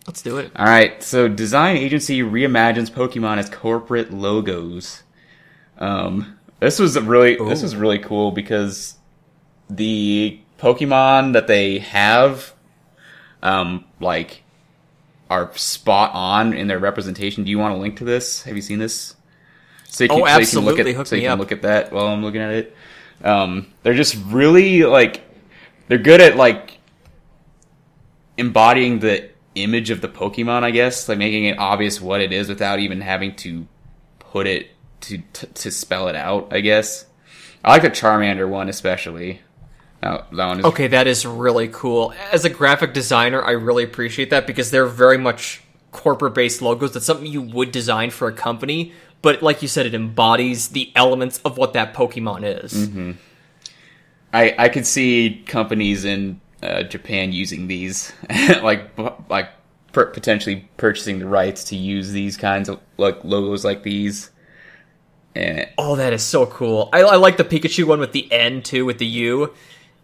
Let's do it. All right, so design agency reimagines Pokemon as corporate logos. This was really cool because the Pokemon that they have, like, are spot on in their representation. Do you want a link to this? Have you seen this? So you can, absolutely. So you can look at that while I'm looking at it. They're just really, like, they're good at, like, embodying the image of the Pokemon, I guess, like making it obvious what it is without even having to put it to spell it out, I guess. I like the Charmander one especially. That one is okay. That is really cool. As a graphic designer, I really appreciate that because they're very much corporate-based logos. That's something you would design for a company, but like you said, it embodies the elements of what that Pokemon is. Mm-hmm. I could see companies in Japan using these, potentially purchasing the rights to use these kinds of like logos like these. Oh, that is so cool. I like the Pikachu one with the N too, with the U,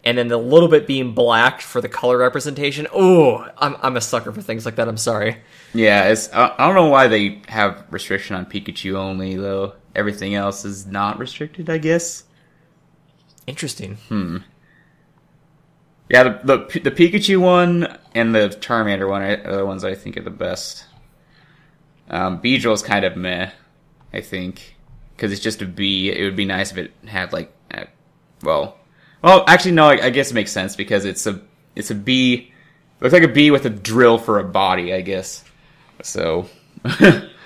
and then the little bit being black for the color representation. Oh, I'm a sucker for things like that. I'm sorry. Yeah, I don't know why they have restriction on Pikachu only though. Everything else is not restricted, I guess. Interesting. Yeah, the Pikachu one and the Charmander one are the ones I think are the best. Beedrill's kind of meh, I think, because it's just a bee. It would be nice if it had like, well, actually no, I guess it makes sense because it's a bee. It looks like a bee with a drill for a body, I guess. So.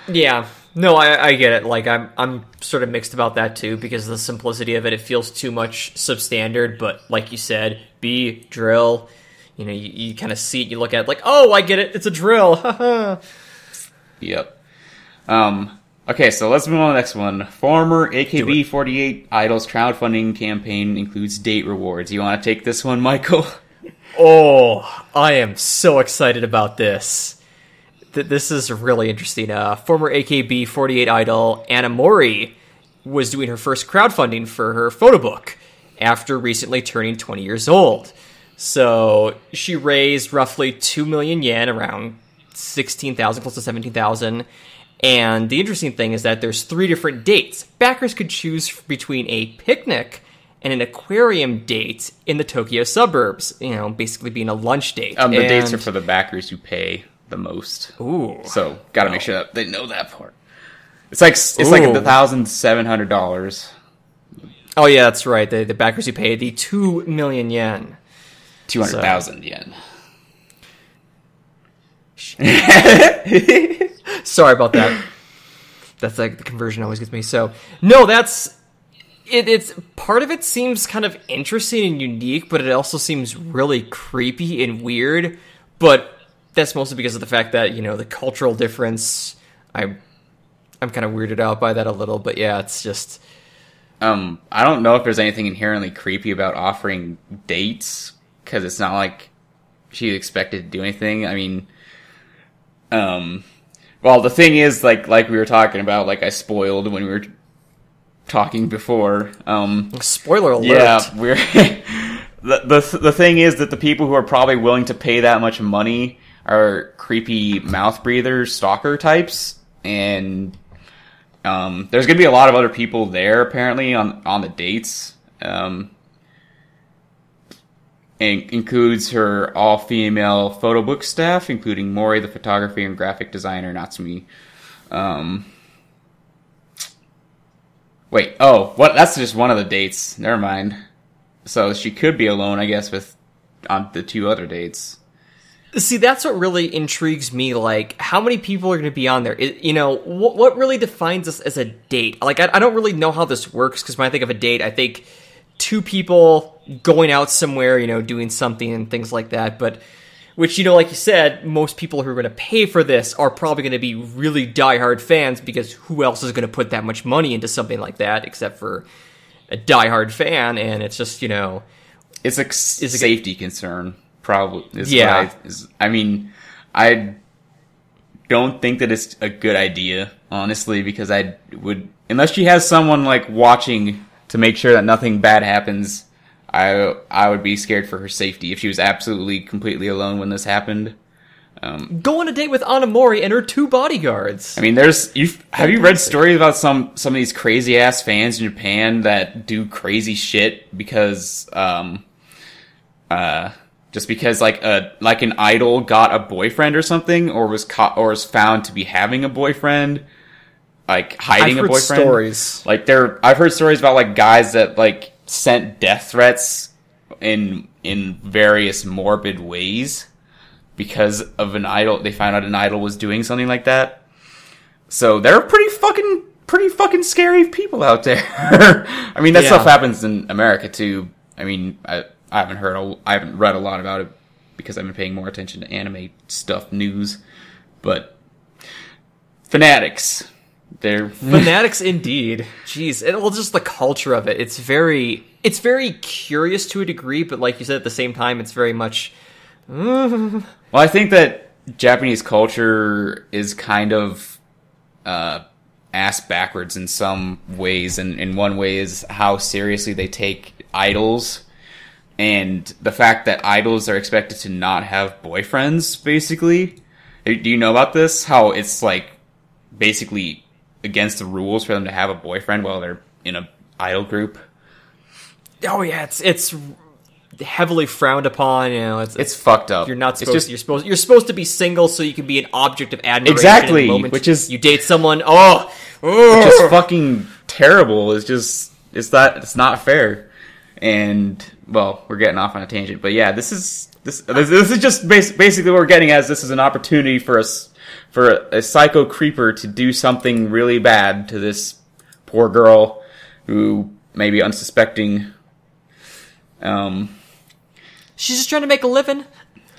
Yeah. No, I get it. Like, I'm sort of mixed about that, too, because of the simplicity of it. It feels too much substandard, but like you said, bee, drill, you kind of see it, you look at it like, oh, I get it, it's a drill, haha. Yep. Okay, so let's move on to the next one. Former AKB48 Idols crowdfunding campaign includes date rewards. You want to take this one, Michael? Oh, I am so excited about this. This is really interesting. Former AKB48 idol Anna Mori was doing her first crowdfunding for her photo book after recently turning 20 years old. So she raised roughly 2 million yen, around 16,000, close to 17,000. And the interesting thing is that there's 3 different dates. Backers could choose between a picnic and an aquarium date in the Tokyo suburbs. Basically being a lunch date. The dates are for the backers who pay the most. Ooh. So gotta make sure that they know that part. It's like $1,700. Oh yeah, that's right. The backers who pay the 2 million yen. 200,000 yen. Sorry about that. That's like the conversion always gets me. So no, that's it's part of it seems kind of interesting and unique, but it also seems really creepy and weird. But that's mostly because of the fact that, the cultural difference. I'm kind of weirded out by that a little, but yeah, it's just... I don't know if there's anything inherently creepy about offering dates, because it's not like she expected to do anything. I mean, well, the thing is, like we were talking about, like I spoiled when we were talking before. Spoiler alert. Yeah, we're... the thing is that the people who are probably willing to pay that much money are creepy mouth breathers, stalker types, and there's going to be a lot of other people there apparently on the dates. And includes her all-female photo book staff, including Mori, the photography and graphic designer, Natsumi. Wait, what? That's just one of the dates. Never mind. So she could be alone, I guess, on the 2 other dates. See, that's what really intrigues me. Like, how many people are going to be on there? What really defines us as a date? Like, I don't really know how this works, because when I think of a date, I think 2 people going out somewhere, doing something and things like that. But, which, like you said, most people who are going to pay for this are probably going to be really diehard fans, because who else is going to put that much money into something like that except for a diehard fan? And it's just, it's a safety concern. Probably. Yeah. I don't think that it's a good idea, honestly, because unless she has someone like watching to make sure that nothing bad happens, I would be scared for her safety if she was absolutely completely alone when this happened. Go on a date with Anamori and her 2 bodyguards. I mean, have you read stories about some of these crazy ass fans in Japan that do crazy shit because just because like an idol got a boyfriend or something, or was caught or was found to be having a boyfriend, like hiding a boyfriend. Stories. Like I've heard stories about like guys that like sent death threats in various morbid ways because of an idol. They found out an idol was doing something like that. So they're pretty fucking scary people out there. I mean, that stuff happens in America too. I mean, I haven't read a lot about it because I've been paying more attention to anime stuff, news. But fanatics, they're fanatics indeed. Jeez, just the culture of it. It's very curious to a degree, but like you said, at the same time, it's very much. Well, I think that Japanese culture is kind of ass backwards in some ways, and in one way is how seriously they take idols. And the fact that idols are expected to not have boyfriends, basically. Do you know about this? How it's, like, basically against the rules for them to have a boyfriend while they're in a idol group? Oh, yeah, it's heavily frowned upon, you know. It's fucked up. You're not supposed you're supposed to be single so you can be an object of admiration. Exactly, in the moment which is... You date someone, which is fucking terrible. It's not fair. And... Well, we're getting off on a tangent, but yeah, this is just basically what we're getting at. This is an opportunity for a psycho creeper to do something really bad to this poor girl who may be unsuspecting. She's just trying to make a living.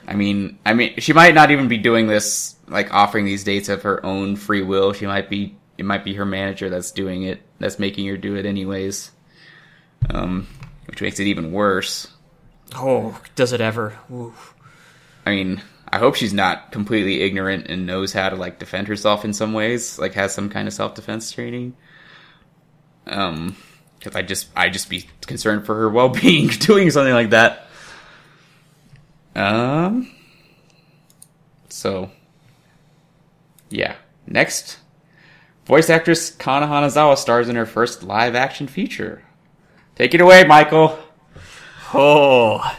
I mean, she might not even be doing this, like offering these dates of her own free will. It might be her manager that's doing it, that's making her do it anyways. Which makes it even worse. Oh, does it ever? Oof. I mean, I hope she's not completely ignorant and knows how to, like, defend herself in some ways, like, has some kind of self-defense training. Because I just be concerned for her well-being doing something like that. So, yeah. Next, voice actress Kana Hanazawa stars in her first live-action feature. Take it away, Michael. Oh,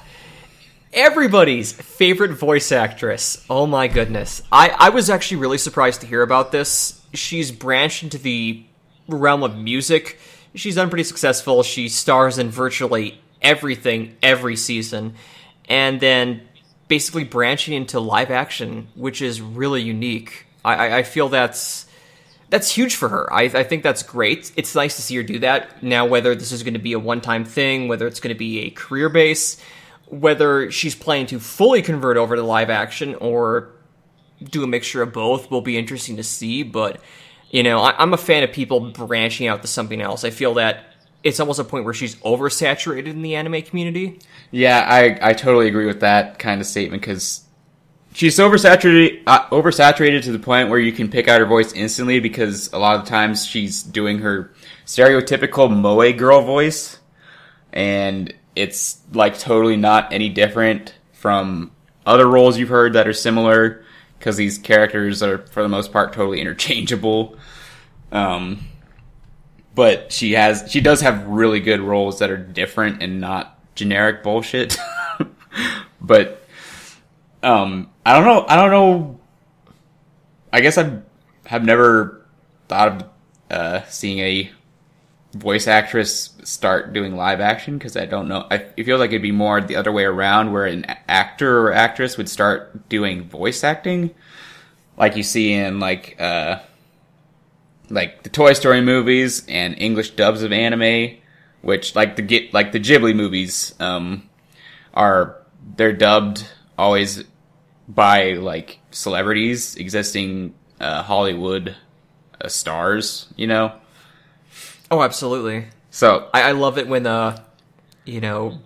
everybody's favorite voice actress. Oh my goodness. I was actually really surprised to hear about this. She's branched into the realm of music. She's done pretty successful. She stars in virtually everything every season. And then basically branching into live action, which is really unique. I feel that's huge for her. I think that's great. It's nice to see her do that. Now, whether this is going to be a one-time thing, whether it's going to be a career base, whether she's planning to fully convert over to live action or do a mixture of both will be interesting to see. But, you know, I'm a fan of people branching out to something else. I feel that it's almost a point where she's oversaturated in the anime community. Yeah, I totally agree with that kind of statement because she's oversaturated to the point where you can pick out her voice instantly because a lot of times she's doing her stereotypical moe girl voice, and it's like totally not any different from other roles you've heard that are similar because these characters are for the most part totally interchangeable. But she does have really good roles that are different and not generic bullshit. But I don't know. I guess I have never thought of seeing a voice actress start doing live action because I don't know. It feels like it'd be more the other way around, where an actor or actress would start doing voice acting, like you see in like the Toy Story movies and English dubs of anime, which like the Ghibli movies they're dubbed always by like celebrities, existing Hollywood stars, you know. Oh, absolutely. So I love it when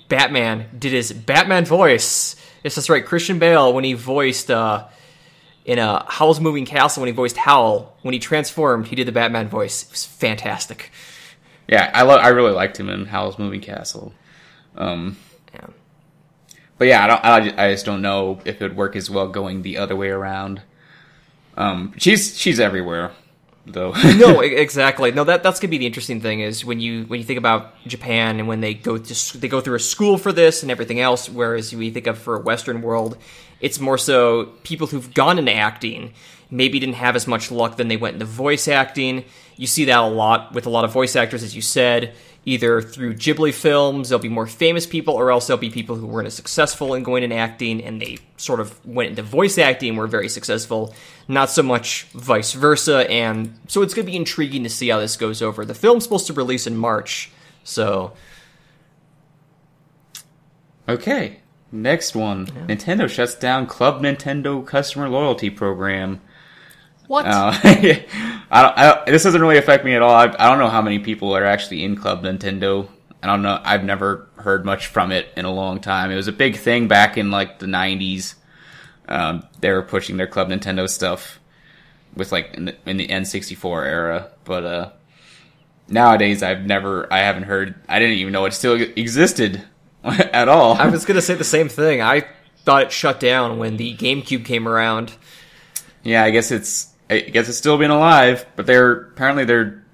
Batman did his Batman voice. Yes, that's right. Christian Bale, when he voiced in Howl's Moving Castle, when he voiced Howl, when he transformed, he did the Batman voice. It was fantastic. Yeah, I really liked him in Howl's Moving Castle. Yeah. But yeah, I just don't know if it would work as well going the other way around. She's everywhere, though. No, exactly. No, that's gonna be the interesting thing is when you think about Japan and when they go through a school for this and everything else. Whereas we think of for a Western world, it's more so people who've gone into acting maybe didn't have as much luck, then they went into voice acting. You see that a lot with a lot of voice actors, as you said. Either through Ghibli films, there'll be more famous people, or else there'll be people who weren't as successful in going into acting, and they sort of went into voice acting and were very successful. Not so much vice versa, and so it's going to be intriguing to see how this goes over. The film's supposed to release in March, so... Okay, next one. Yeah. Nintendo shuts down Club Nintendo customer loyalty program. What? This doesn't really affect me at all. I don't know how many people are actually in Club Nintendo. I don't know. I've never heard much from it in a long time. It was a big thing back in like the 90s. They were pushing their Club Nintendo stuff with like in the N64 era. But nowadays, I haven't heard. I didn't even know it still existed at all. I was gonna say the same thing. I thought it shut down when the GameCube came around. Yeah, I guess it's still been alive, but Nintendo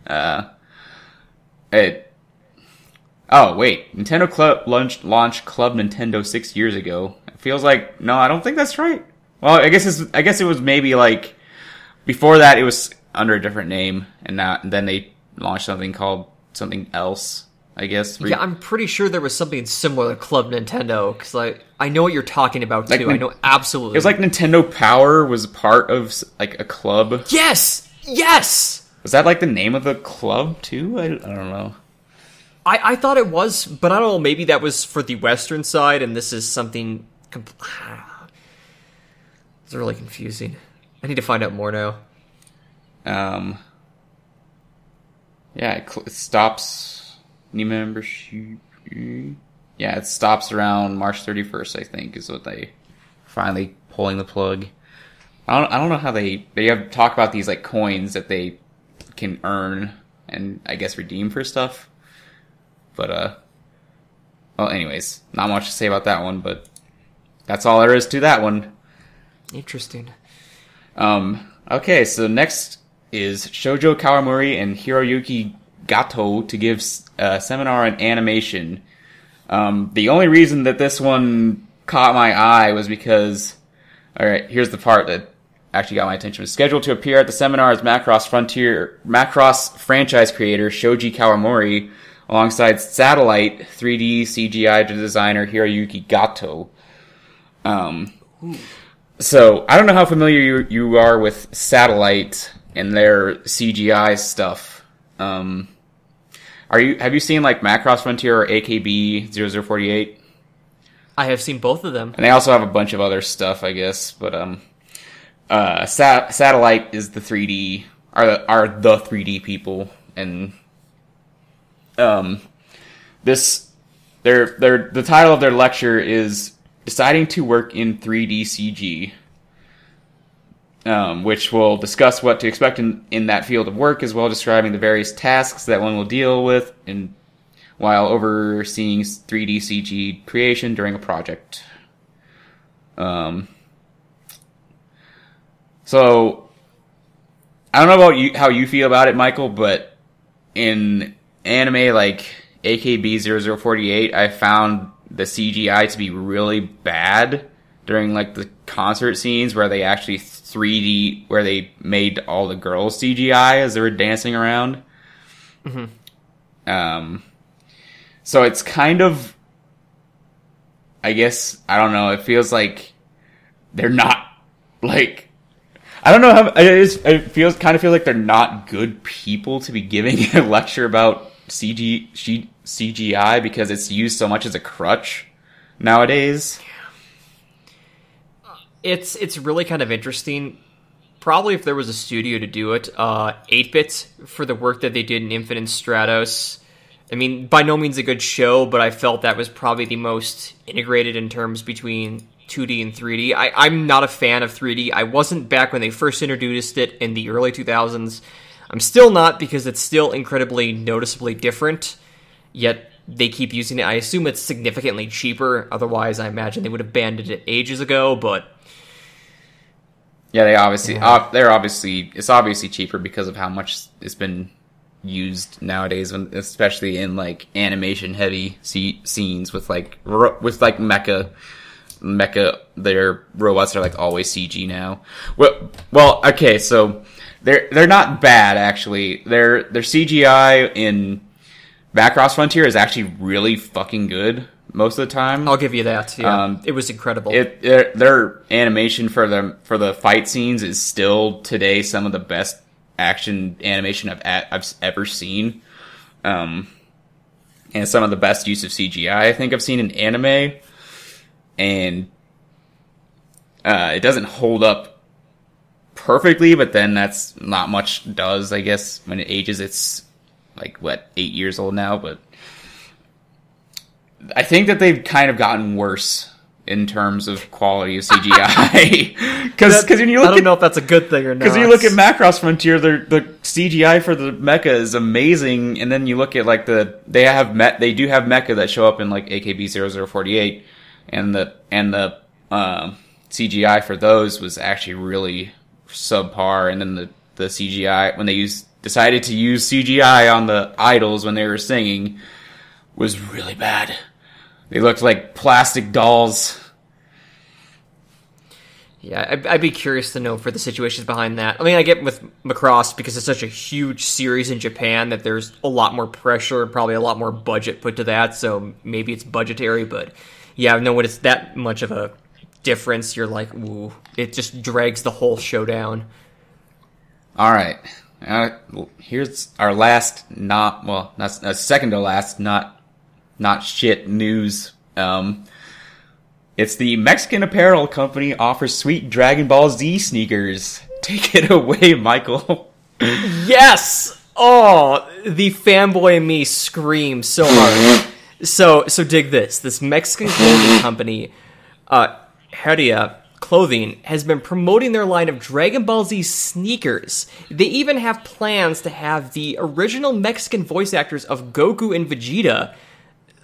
Club launched Club Nintendo 6 years ago. It feels like, no, I don't think that's right. Well, I guess it was maybe like before that it was under a different name, and then they launched something called something else. I guess. Yeah, I'm pretty sure there was something similar to Club Nintendo, because I know what you're talking about, too. I know absolutely. It was like Nintendo Power was part of, like, a club. Yes! Yes! Was that, like, the name of the club, too? I don't know. I thought it was, but I don't know, maybe that was for the Western side, and this is something... It's really confusing. I need to find out more now. Yeah, it stops... New membership. Yeah, it stops around March 31st, I think, is what they finally pulling the plug. I don't know how they have talk about these like coins that they can earn and I guess redeem for stuff. But well, anyways, not much to say about that one, but that's all there is to that one. Interesting. Okay, so next is Shoujo Kawamori and Hiroyuki Gato to give a seminar on animation. The only reason that this one caught my eye was because, alright, here's the part that actually got my attention. Was scheduled to appear at the seminar as Macross franchise creator Shoji Kawamori alongside Satellite 3D CGI designer Hiroyuki Gato. So, I don't know how familiar you are with Satellite and their CGI stuff. Have you seen like Macross Frontier or AKB 0048? I have seen both of them. And they also have a bunch of other stuff, I guess. But Satellite is the 3D are the 3D people, and the title of their lecture is Deciding to Work in 3D CG. Which will discuss what to expect in that field of work, as well as describing the various tasks that one will deal with while overseeing 3D CG creation during a project. So, I don't know about how you feel about it, Michael, but in anime like AKB 0048, I found the CGI to be really bad during like the concert scenes where they actually 3D, where they made all the girls CGI as they were dancing around. Mm-hmm. So it's kind of, I guess, I don't know, it feels like they're not, like, I don't know how, it feels like they're not good people to be giving a lecture about CGI because it's used so much as a crutch nowadays. It's really kind of interesting. Probably if there was a studio to do it, 8-Bit for the work that they did in Infinite Stratos. I mean, by no means a good show, but I felt that was probably the most integrated in terms between 2D and 3D. I'm not a fan of 3D. I wasn't back when they first introduced it in the early 2000s. I'm still not, because it's still incredibly noticeably different, yet they keep using it. I assume it's significantly cheaper. Otherwise, I imagine they would have banned it ages ago, but... Yeah, it's obviously cheaper because of how much it's been used nowadays, especially in like animation heavy scenes with mecha, their robots are like always CG now. Well, okay, so they're not bad actually. Their CGI in Macross Frontier is actually really fucking good most of the time. I'll give you that. Yeah, it was incredible. Their animation for the fight scenes is still today some of the best action animation I've ever seen, and some of the best use of CGI I think I've seen in anime. And it doesn't hold up perfectly, but then that's not much does, I guess. When it ages, it's like 8 years old now, but I think that they've kind of gotten worse in terms of quality of CGI. Because when you look, I don't know if that's a good thing or not. Because you look at Macross Frontier, the CGI for the mecha is amazing, and then you look at like they do have mecha that show up in like AKB 0048, and the CGI for those was actually really subpar, and then the CGI when they decided to use CGI on the idols when they were singing was really bad. They looked like plastic dolls. Yeah, I'd be curious to know for the situations behind that. I mean, I get with Macross because it's such a huge series in Japan that there's a lot more pressure and probably a lot more budget put to that, so maybe it's budgetary, but yeah, no, when it's that much of a difference, you're like, ooh, it just drags the whole show down. All right. Here's our last second to last not shit news. It's the Mexican apparel company offers sweet Dragon Ball Z sneakers. Take it away, Michael. Yes! Oh, the fanboy in me screams so hard. So dig this. This Mexican clothing company, Heria Clothing, has been promoting their line of Dragon Ball Z sneakers. They even have plans to have the original Mexican voice actors of Goku and Vegeta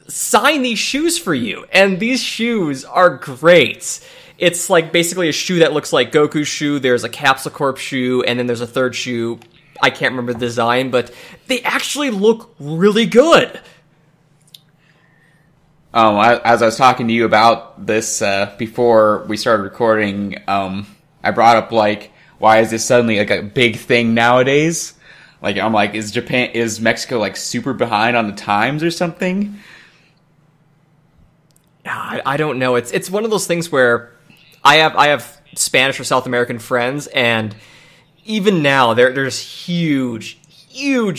sign these shoes for you. And these shoes are great. It's like basically a shoe that looks like Goku's shoe. There's a Capsule Corp shoe, and then there's a third shoe. I can't remember the design, but they actually look really good. As I was talking to you about this before we started recording, I brought up like, why is this suddenly like a big thing nowadays? Like, I'm like, is Mexico like super behind on the times or something? I don't know. It's one of those things where I have Spanish or South American friends, and even now there's huge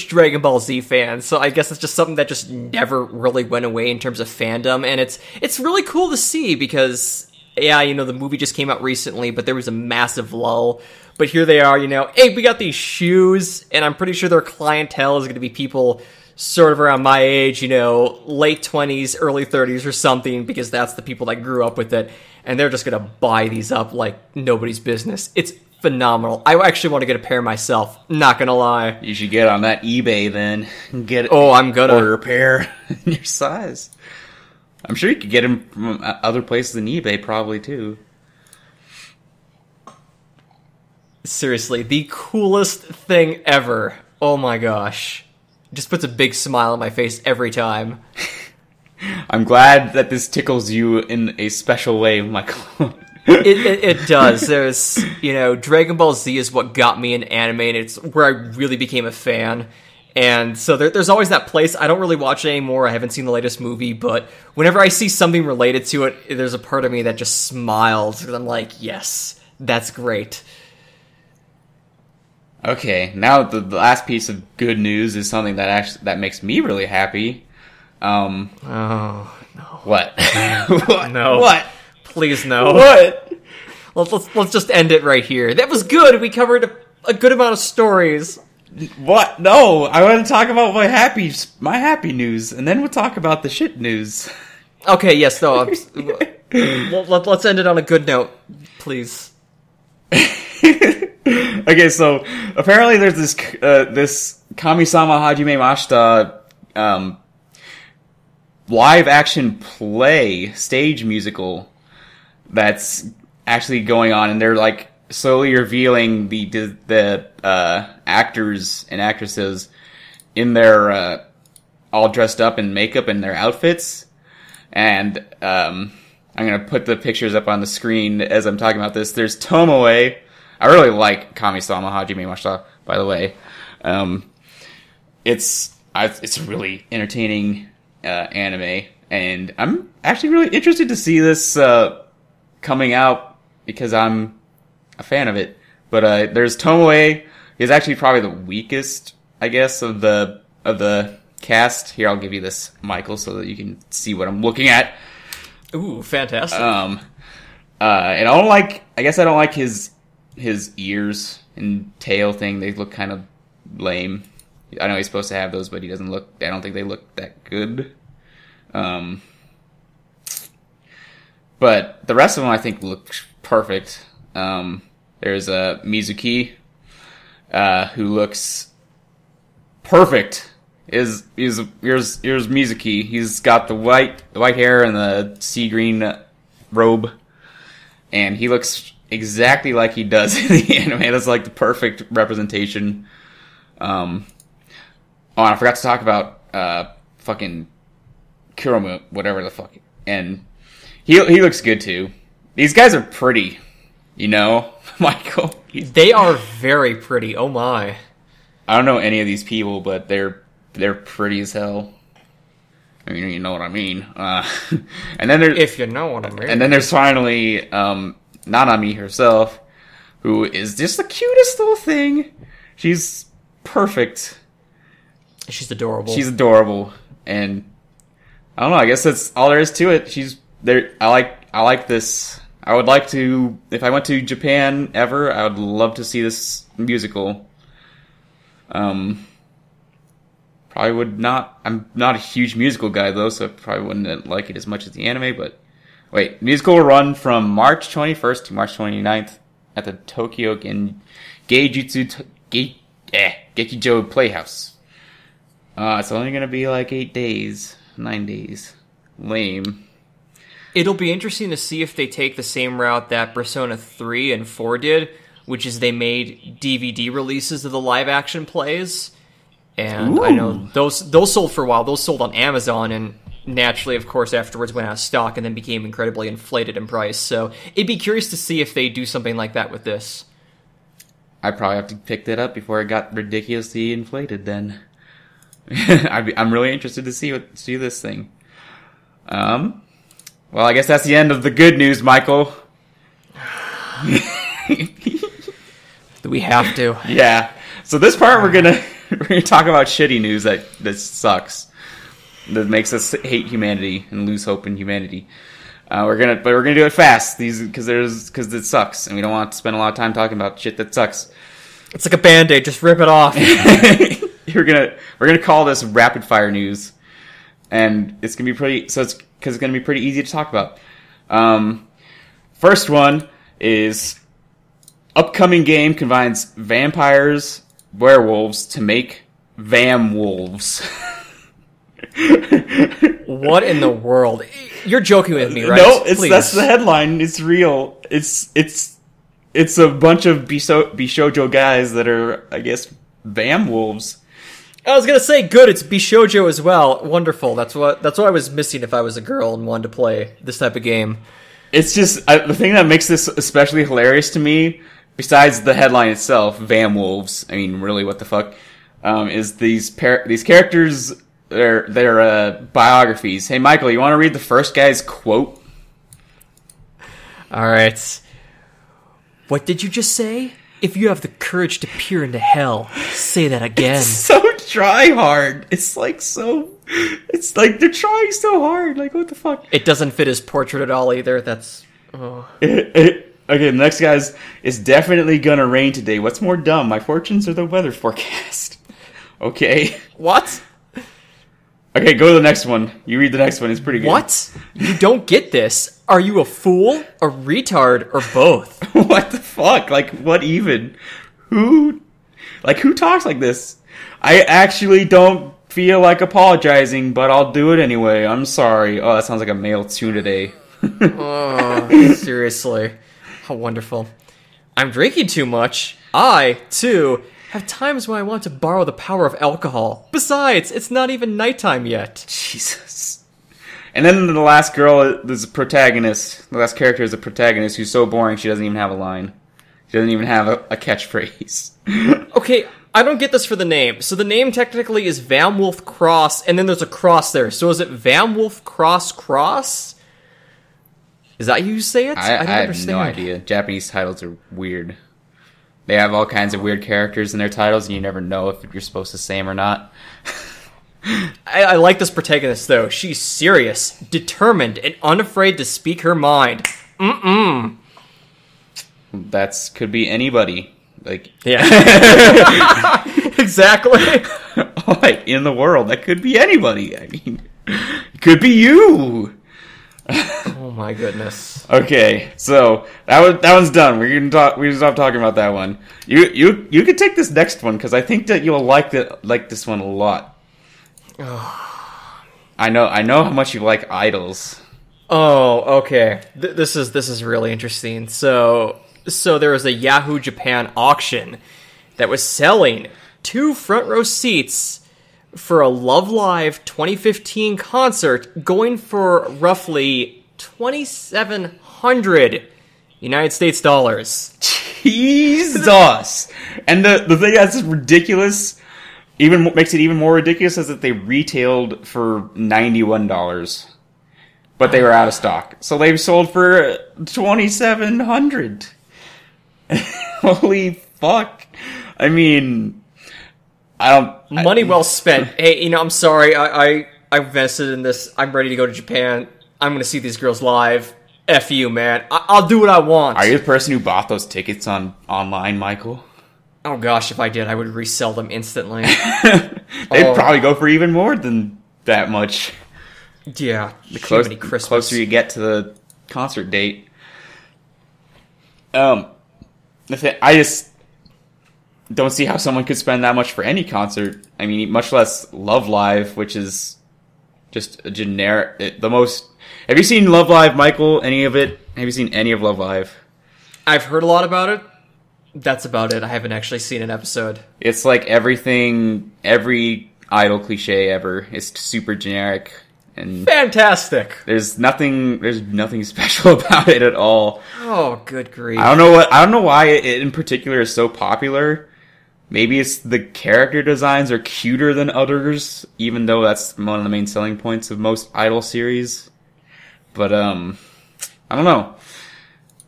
Dragon Ball Z fans. So I guess it's just something that just never really went away in terms of fandom, and it's really cool to see because yeah, the movie just came out recently, but there was a massive lull. But here they are, hey, we got these shoes, and I'm pretty sure their clientele is going to be people sort of around my age, late 20s, early 30s or something, because that's the people that grew up with it, and they're just going to buy these up like nobody's business. It's phenomenal. I actually want to get a pair myself, not going to lie. You should get on that eBay then. I'm going to order a pair in your size. I'm sure you could get them from other places than eBay probably too. Seriously, the coolest thing ever. Oh my gosh. Just puts a big smile on my face every time. I'm glad that this tickles you in a special way, Michael. It does. There's, Dragon Ball Z is what got me in anime, and it's where I really became a fan. And so there's always that place. I don't really watch it anymore. I haven't seen the latest movie, but whenever I see something related to it, there's a part of me that just smiles. Because I'm like, yes, that's great. Okay, now the last piece of good news is something that makes me really happy. Oh, no. What? What? No. What? Please, no. What? Let's just end it right here. That was good. We covered a good amount of stories. What? No, I want to talk about my happy news, and then we'll talk about the shit news. Okay, yes, no. Let's end it on a good note, please. Okay, so apparently there's this kamisama hajimemashita live action play, stage musical that's actually going on, and they're like slowly revealing the actors and actresses in their all dressed up in makeup and their outfits. And I'm gonna put the pictures up on the screen as I'm talking about this. There's Tomoe. I really like Kamisama Hajimemashita, by the way. It's a really entertaining anime, and I'm actually really interested to see this coming out because I'm a fan of it. But there's Tomoe. He's actually probably the weakest, I guess, of the cast. Here, I'll give you this, Michael, so that you can see what I'm looking at. Ooh, fantastic. And I don't like his ears and tail thing. They look kind of lame. I know he's supposed to have those, but I don't think they look that good. But the rest of them I think look perfect. There's Mizuki, who looks perfect. Here's Mizuki. He's got the white hair and the sea green robe, and he looks exactly like he does in the anime. That's like the perfect representation. Oh, and I forgot to talk about fucking Kuromu, whatever the fuck, and he looks good too. These guys are pretty, Michael. They are very pretty. Oh my! I don't know any of these people, but they're pretty as hell. I mean, you know what I mean. And then if you know what I mean. And then there's finally Nanami herself, who is just the cutest little thing. She's perfect. She's adorable. She's adorable, and I don't know. I guess that's all there is to it. She's there. I like this. I would like to, if I went to Japan ever, I would love to see this musical. Probably would not. I'm not a huge musical guy though, so I probably wouldn't like it as much as the anime. But wait, musical will run from March 21st to March 29th at the Tokyo Gekijo Playhouse. It's only gonna be like 9 days. Lame. It'll be interesting to see if they take the same route that Persona 3 and 4 did, which is they made DVD releases of the live-action plays. And ooh. I know those sold for a while. Those sold on Amazon, and naturally, of course, afterwards went out of stock and then became incredibly inflated in price. So it'd be curious to see if they do something like that with this. I probably have to pick that up before it got ridiculously inflated then. I'm really interested to see this thing. Well, I guess that's the end of the good news, Michael. Do we have to? Yeah. So this part we're gonna talk about shitty news that sucks, that makes us hate humanity and lose hope in humanity. We're gonna do it fast, because it sucks, and we don't want to spend a lot of time talking about shit that sucks. It's like a Band-Aid, just rip it off. We're gonna call this rapid fire news, and it's gonna be pretty easy to talk about. First one is upcoming game combines vampires, werewolves to make Vam Wolves. What in the world? You're joking with me, right? No, that's the headline. It's real. It's a bunch of Bishoujo guys that are, I guess, Vam Wolves. I was gonna say, good, it's Bishoujo as well. Wonderful. That's what I was missing if I was a girl and wanted to play this type of game. It's just, the thing that makes this especially hilarious to me, besides the headline itself, Vam Wolves, I mean, really, what the fuck, is these characters, their biographies. Hey, Michael, you want to read the first guy's quote? Alright. What did you just say? If you have the courage to peer into hell, say that again. It's so try hard. It's like they're trying so hard. Like, what the fuck? It doesn't fit his portrait at all either. That's... Oh. Okay, the next guy's, it's definitely gonna rain today. What's more dumb, my fortunes or the weather forecast? Okay. What? Okay, go to the next one. You read the next one. It's pretty good. What? You don't get this. Are you a fool, a retard, or both? What the fuck? Like, what even? Who talks like this? I actually don't feel like apologizing, but I'll do it anyway. I'm sorry. Oh, that sounds like a male tune today. Oh, seriously. How wonderful. I'm drinking too much. I, too, have times when I want to borrow the power of alcohol. Besides, it's not even nighttime yet. Jesus. And then the last girl is the protagonist. The last character is the protagonist who's so boring she doesn't even have a line. She doesn't even have a catchphrase. Okay, I don't get this for the name. So the name technically is Vamwolf Cross, and then there's a cross there. So is it Vamwolf Cross? Is that how you say it? I don't have understand. no idea. Japanese titles are weird. They have all kinds of weird characters in their titles, and you never know if you're supposed to say them or not. I like this protagonist, though. She's serious, determined, and unafraid to speak her mind. That could be anybody. Like, yeah. Exactly. Like, in the world, that could be anybody. I mean, it could be you. Oh my goodness. Okay, so that one's done. We're gonna stop talking about that one. You can take this next one because I think that you'll like this one a lot. I know how much you like idols. Oh, okay. This is really interesting. So there was a Yahoo Japan auction that was selling 2 front row seats for a Love Live 2015 concert, going for roughly $2,700 United States dollars. Jesus! And the thing that's ridiculous, even makes it even more ridiculous, is that they retailed for $91, but they were out of stock, so they've sold for $2,700. Holy fuck! I mean, Money well spent. Hey, I'm sorry. I invested in this. I'm ready to go to Japan. I'm going to see these girls live. F you, man. I'll do what I want. Are you the person who bought those tickets online, Michael? Oh gosh, if I did, I would resell them instantly. They'd probably go for even more than that much. Yeah, The closer you get to the concert date. I just don't see how someone could spend that much for any concert. I mean, much less Love Live, which is just a generic... Have you seen Love Live, Michael? Any of it? Have you seen any of Love Live? I've heard a lot about it. That's about it. I haven't actually seen an episode. It's like every idol cliche ever. It's super generic. And fantastic. There's nothing special about it at all. Oh, good grief. I don't know why it in particular is so popular. Maybe it's the character designs are cuter than others, even though that's one of the main selling points of most idol series. But I don't know.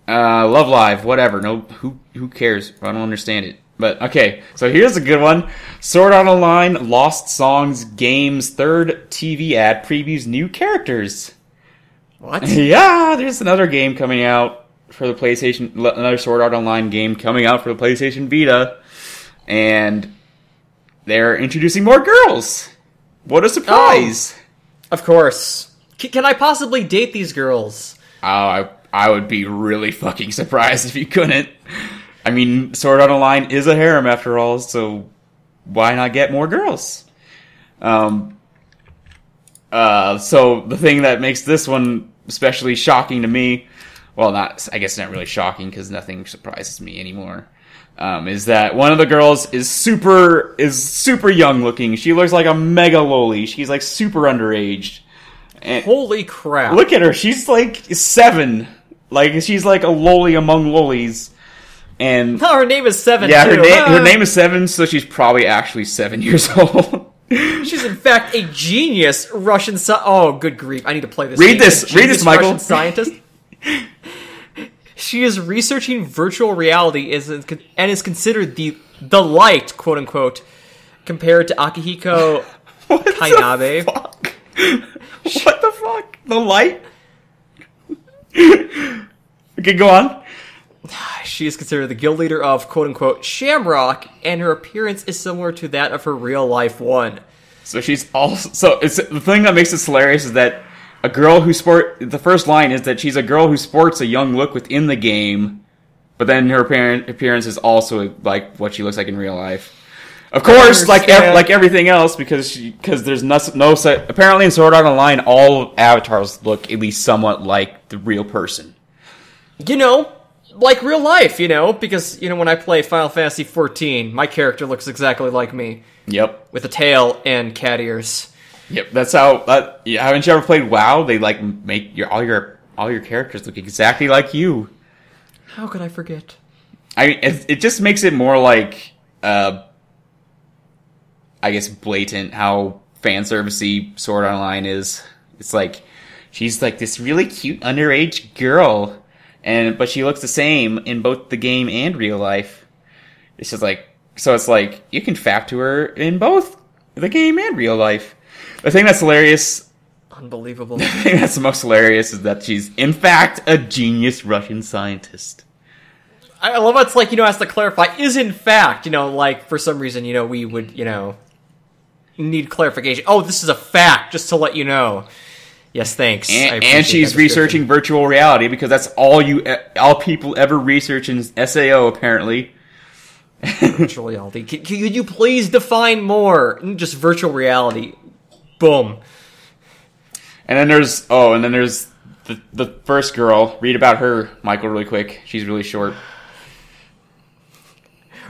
Love Live, whatever. No, who cares? I don't understand it. But okay, so here's a good one. Sword Art Online Lost Songs Game's third TV ad previews new characters. What? Yeah, there's another game coming out for the PlayStation. Another Sword Art Online game coming out for the PlayStation Vita, and they're introducing more girls. What a surprise! Oh, of course. Can I possibly date these girls? I would be really fucking surprised if you couldn't. I mean, Sword Art Online is a harem after all, so why not get more girls? So the thing that makes this one especially shocking to me, well, I guess not really shocking because nothing surprises me anymore, is that one of the girls is super young looking. She looks like a mega loli. She's like super underage. And holy crap. Look at her. She's like 7. Like, she's like a loli among lolis. And no, her name is 7, yeah, too. her name is 7, so she's probably actually 7 years old. She's in fact a genius Russian oh, good grief. I need to play this. Read this, Michael. Russian scientist. She is researching virtual reality and is considered the light, quote unquote, compared to Akihiko Kainabe. What the fuck? The light? Okay, go on. She is considered the guild leader of, quote-unquote, Shamrock, and her appearance is similar to that of her real-life one. So she's also... So it's, the thing that makes this hilarious is that a girl who the first line is that she's a girl who sports a young look within the game, but then her appearance is also like what she looks like in real life. Of course, like understand. everything else, because there's no apparently in Sword Art Online, all avatars look at least somewhat like the real person. You know, like real life, you know, because, you know, when I play Final Fantasy XIV, my character looks exactly like me. Yep. With a tail and cat ears. Yep, that's how. Yeah, haven't you ever played WoW? They like make all your characters look exactly like you. How could I forget? I mean, it just makes it more like, I guess, blatant how fan servicey Sword Art Online is. It's like she's like this really cute underage girl, but she looks the same in both the game and real life. It's just like, so it's like you can fap to her in both the game and real life. The thing that's hilarious, Unbelievable. the thing that's the most hilarious is that she's in fact a genius Russian scientist. I love how it's like, you know, has to clarify, is in fact, you know, like, for some reason, you know, we would, you know, need clarification. Oh, this is a fact, just to let you know. Yes, thanks. And she's researching virtual reality, because that's all people ever research in SAO, apparently. Virtual reality. Could you please define more? Just virtual reality. Boom. And then there's the first girl. Read about her, Michael, really quick. She's really short.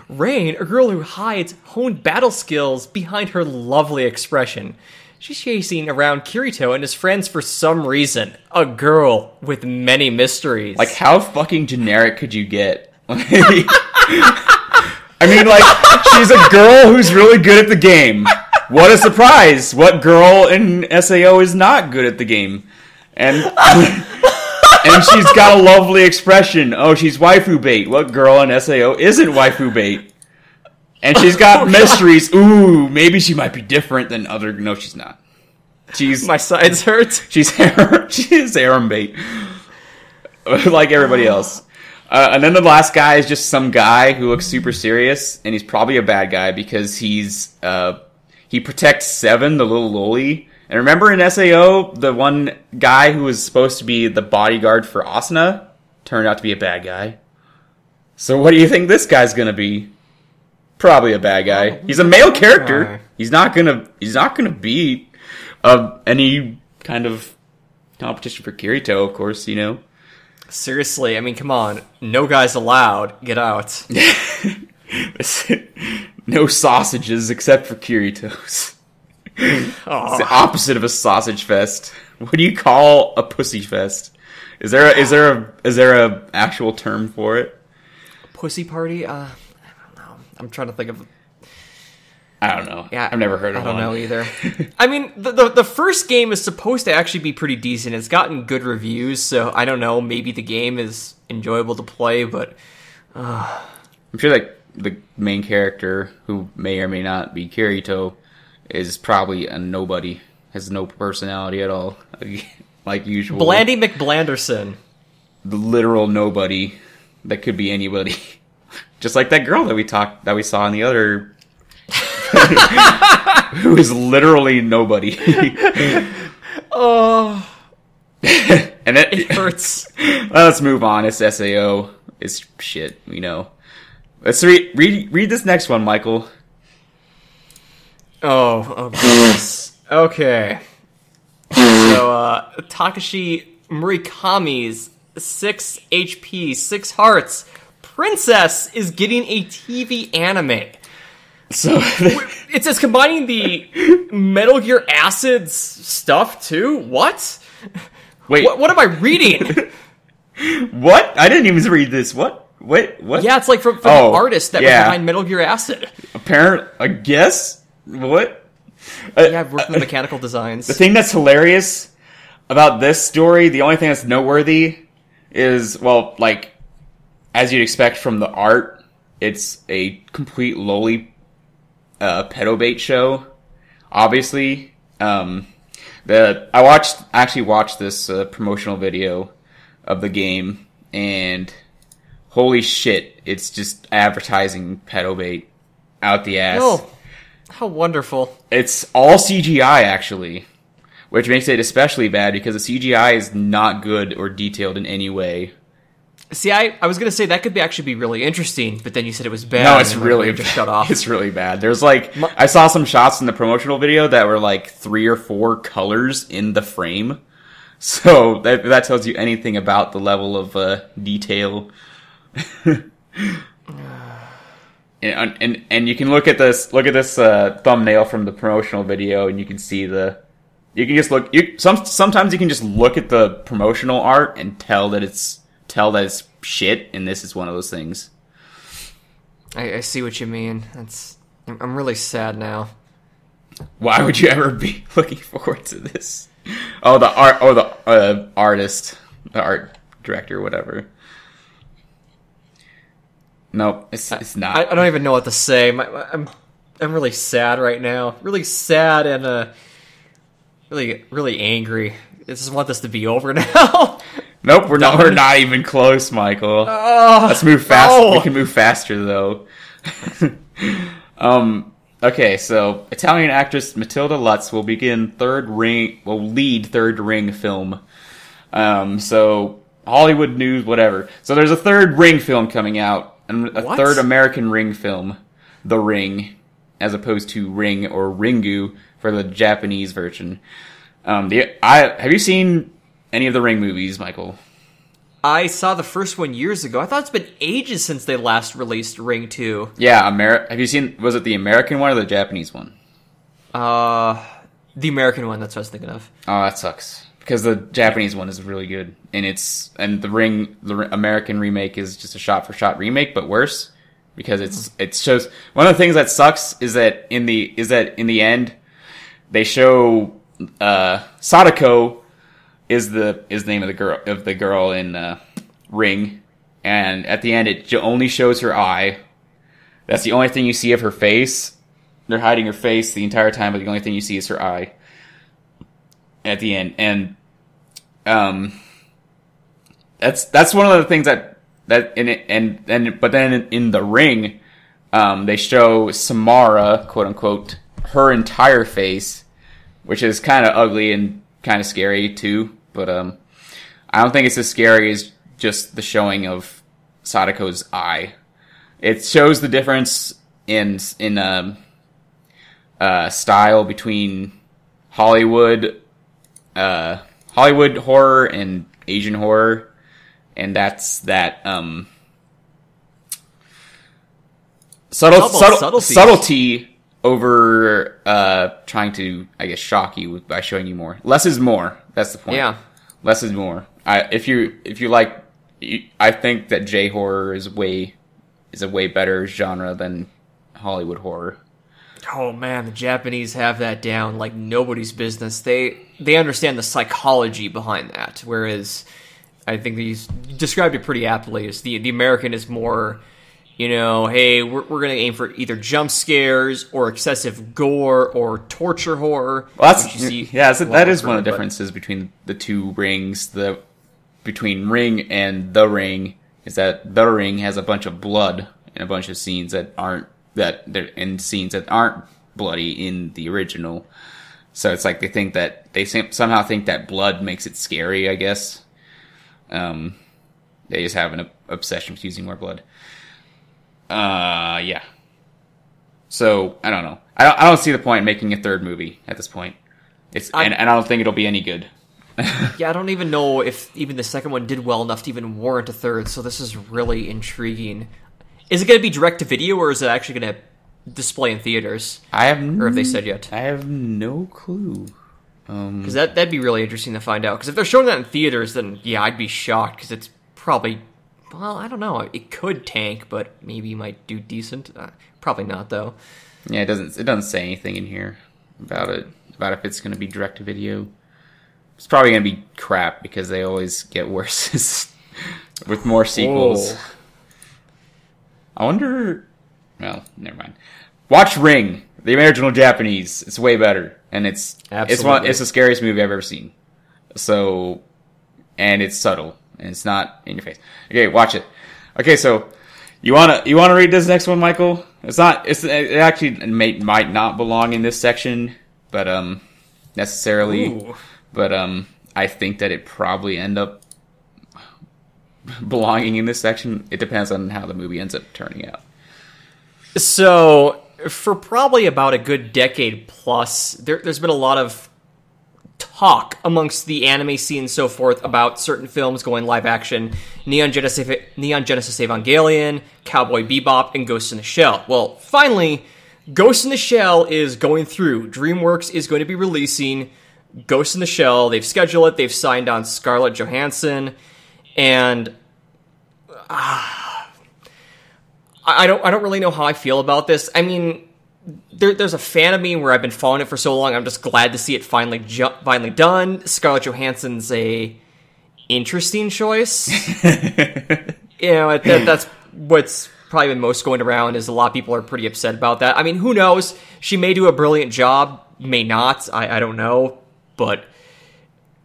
Rain, a girl who hides honed battle skills behind her lovely expression. She's chasing around Kirito and his friends for some reason. A girl with many mysteries. Like, how fucking generic could you get? I mean, like, she's a girl who's really good at the game. What a surprise! What girl in SAO is not good at the game? And she's got a lovely expression. Oh, she's waifu bait. What girl in SAO isn't waifu bait? And she's got mysteries. Ooh, maybe she might be different than other. No, she's not. My sides hurt. She is harem bait, like everybody else. And then the last guy is just some guy who looks super serious, and he's probably a bad guy because he protects Seven, the little loli. And remember in SAO, the one guy who was supposed to be the bodyguard for Asuna turned out to be a bad guy. So what do you think this guy's gonna be? Probably a bad guy. He's a male character. He's not gonna be any kind of competition for Kirito, of course, you know. Seriously, I mean, come on. No guys allowed. Get out. No sausages except for Kirito's. It's the opposite of a sausage fest. What do you call a pussy fest? Is there a actual term for it? Pussy party? I don't know. I'm trying to think of. I don't know. Yeah, I've never heard of one. I don't know either. I mean, the first game is supposed to actually be pretty decent. It's gotten good reviews, so I don't know. Maybe the game is enjoyable to play, but I'm sure like the main character, who may or may not be Kirito, is probably a nobody. Has no personality at all, like usual. Blandy McBlanderson, the literal nobody that could be anybody, just like that girl that we saw in the other. Who is literally nobody. Oh, and it hurts. Let's move on. It's SAO. It's shit, you know. Let's read this next one, Michael. Oh goodness. Okay. So, Takashi Murikami's 6 HP, 6 hearts. Princess is getting a TV anime. So it's combining the Metal Gear Acid stuff too. What? Wait, what am I reading? What? I didn't even read this. What? Wait, what? Yeah, it's like from the artist that was behind Metal Gear Acid. I guess. What? Yeah, I've worked with mechanical designs. The thing that's hilarious about this story, the only thing that's noteworthy is, well, like, as you'd expect from the art, it's a complete lowly pedo bait show, obviously. I actually watched this promotional video of the game, and holy shit, it's just advertising pedo bait out the ass. Oh, how wonderful. It's all CGI, actually, which makes it especially bad because the CGI is not good or detailed in any way. See, I was gonna say that could actually be really interesting, but then you said it was bad. No, it's really just shut off. It's really bad. There's like I saw some shots in the promotional video that were like 3 or 4 colors in the frame. So that tells you anything about the level of detail. and you can look at this thumbnail from the promotional video, and you can see sometimes you can just look at the promotional art and tell that it's shit, and this is one of those things. I see what you mean. I'm really sad now. Why would you ever be looking forward to this? Oh, the artist, the art director, whatever. No, it's not. I don't even know what to say. I'm really sad right now. Really sad and really angry. I just want this to be over now. Nope, we're not even close, Michael. Let's move fast. No. We can move faster though. Okay, so Italian actress Matilda Lutz will lead third Ring film. So Hollywood news, whatever. So there's a third Ring film coming out, and a third American Ring film, The Ring, as opposed to Ring or Ringu for the Japanese version. Have you seen any of the Ring movies, Michael? I saw the first one years ago. I thought it's been ages since they last released Ring 2. Yeah, have you seen, was it the American one or the Japanese one? The American one, that's what I was thinking of. Oh, that sucks. Because the Japanese one is really good. And the American remake is just a shot-for-shot remake, but worse. Because it shows, one of the things that sucks is that in the end, they show, Sadako is the name of the girl in Ring, and at the end it only shows her eye. That's the only thing you see of her face. They're hiding her face the entire time, but the only thing you see is her eye at the end. And that's one of the things but then in the Ring, they show Samara, quote unquote, her entire face, which is kind of ugly and kind of scary too. But I don't think it's as scary as just the showing of Sadako's eye. It shows the difference in style between Hollywood horror and Asian horror, and that's that subtlety over trying to, I guess, shock you by showing you more. Less is more. That's the point. Yeah. Less is more. If you like, I think that J horror is a way better genre than Hollywood horror. Oh man, the Japanese have that down like nobody's business. They understand the psychology behind that, whereas I think you described it pretty aptly. As the American is more, hey, we're going to aim for either jump scares or excessive gore or torture horror. Well, that is one of the differences between the two Rings. Between Ring and The Ring is that The Ring has a bunch of blood and a bunch of scenes that aren't bloody in the original. So it's like they somehow think that blood makes it scary, I guess. They just have an obsession with using more blood. Yeah. So, I don't know. I don't see the point in making a third movie at this point. And I don't think it'll be any good. Yeah, I don't even know if even the second one did well enough to even warrant a third, so this is really intriguing. Is it going to be direct-to-video, or is it actually going to display in theaters? Or have they said yet? I have no clue. Because that'd be really interesting to find out. Because if they're showing that in theaters, then yeah, I'd be shocked, because it's probably... Well, I don't know. It could tank, but maybe it might do decent. Probably not, though. Yeah, it doesn't say anything in here about if it's going to be direct to video. It's probably going to be crap because they always get worse with more sequels. Oh. I wonder. Well, never mind. Watch Ring, the original Japanese. It's way better, and it's the scariest movie I've ever seen. So, and it's subtle. And it's not in your face. Okay, watch it. Okay, so you wanna read this next one, Michael? It actually might not belong in this section, but necessarily. Ooh. But I think that it probably end up belonging in this section. It depends on how the movie ends up turning out. So, for probably about a good decade plus, there's been a lot of talk amongst the anime scene and so forth about certain films going live action. Neon Genesis Evangelion, Cowboy Bebop, and Ghost in the Shell. Well, finally, Ghost in the Shell is going through. DreamWorks is going to be releasing Ghost in the Shell. They've scheduled it. They've signed on Scarlett Johansson. And I don't really know how I feel about this. I mean, there's a fan of me where I've been following it for so long. I'm just glad to see it finally done. Scarlett Johansson's a interesting choice. That's what's probably been most going around, is a lot of people are pretty upset about that. I mean, who knows? She may do a brilliant job, may not. I don't know. But,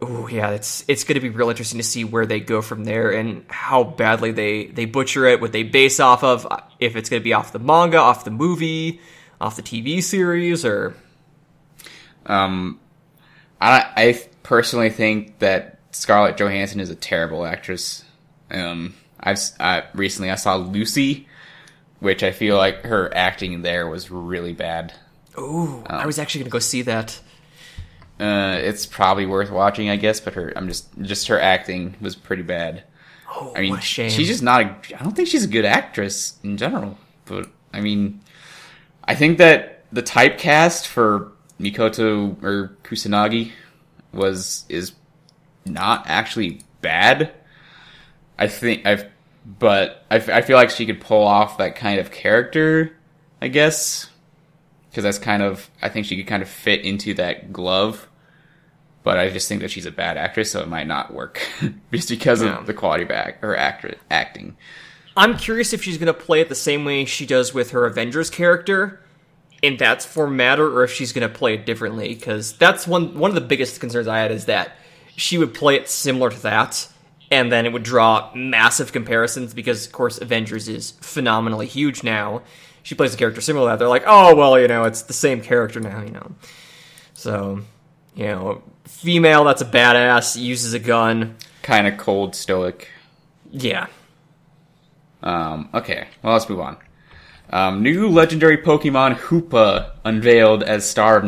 it's going to be real interesting to see where they go from there and how badly they butcher it, what they base off of, if it's going to be off the manga, off the movie, off the TV series, or... I personally think that Scarlett Johansson is a terrible actress. Recently I saw Lucy, which I feel like her acting there was really bad. Ooh, I was actually going to go see that. It's probably worth watching, I guess, but just her acting was pretty bad. Oh, I mean, what a shame. she's just not I don't think she's a good actress in general, but I mean, I think that the typecast for Mikoto or Kusanagi is not actually bad. I feel like she could pull off that kind of character, I guess. Because I think she could kind of fit into that glove. But I just think that she's a bad actress, so it might not work. Just because of the quality of her acting. I'm curious if she's going to play it the same way she does with her Avengers character, in that format, or if she's going to play it differently. Because that's one of the biggest concerns I had, is that she would play it similar to that, and then it would draw massive comparisons, because, of course, Avengers is phenomenally huge now. She plays a character similar to that. They're like, oh, well, it's the same character now, So, female that's a badass, uses a gun. Kind of cold, stoic. Yeah. Okay, well, let's move on. New legendary Pokemon Hoopa unveiled as star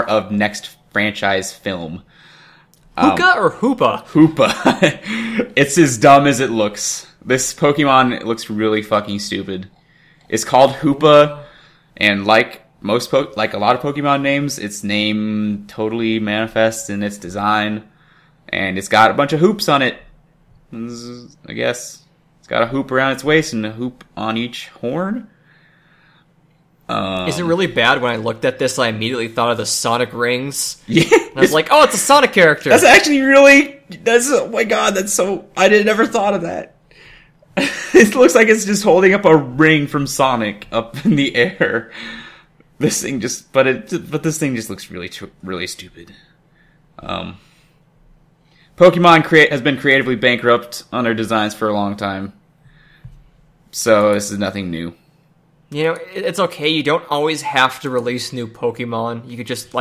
of next franchise film. Hooka or Hoopa? Hoopa. It's as dumb as it looks. This Pokemon looks really fucking stupid. It's called Hoopa, and like a lot of Pokemon names, its name totally manifests in its design, and it's got a bunch of hoops on it. I guess it's got a hoop around its waist and a hoop on each horn. Is it really bad? When I looked at this, I immediately thought of the Sonic rings. Yeah, and I was like, "Oh, it's a Sonic character." That's actually oh my god, that's so... I never thought of that. It looks like it's just holding up a ring from Sonic up in the air. This thing this thing just looks really stupid. Pokemon has been creatively bankrupt on their designs for a long time, so this is nothing new. It's okay. You don't always have to release new Pokemon. You could just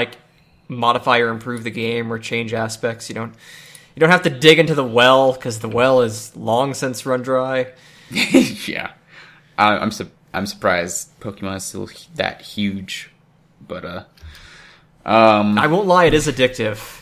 modify or improve the game or change aspects. You don't have to dig into the well, because the well is long since run dry. Yeah, I'm surprised Pokemon is still that huge, but I won't lie, it is addictive.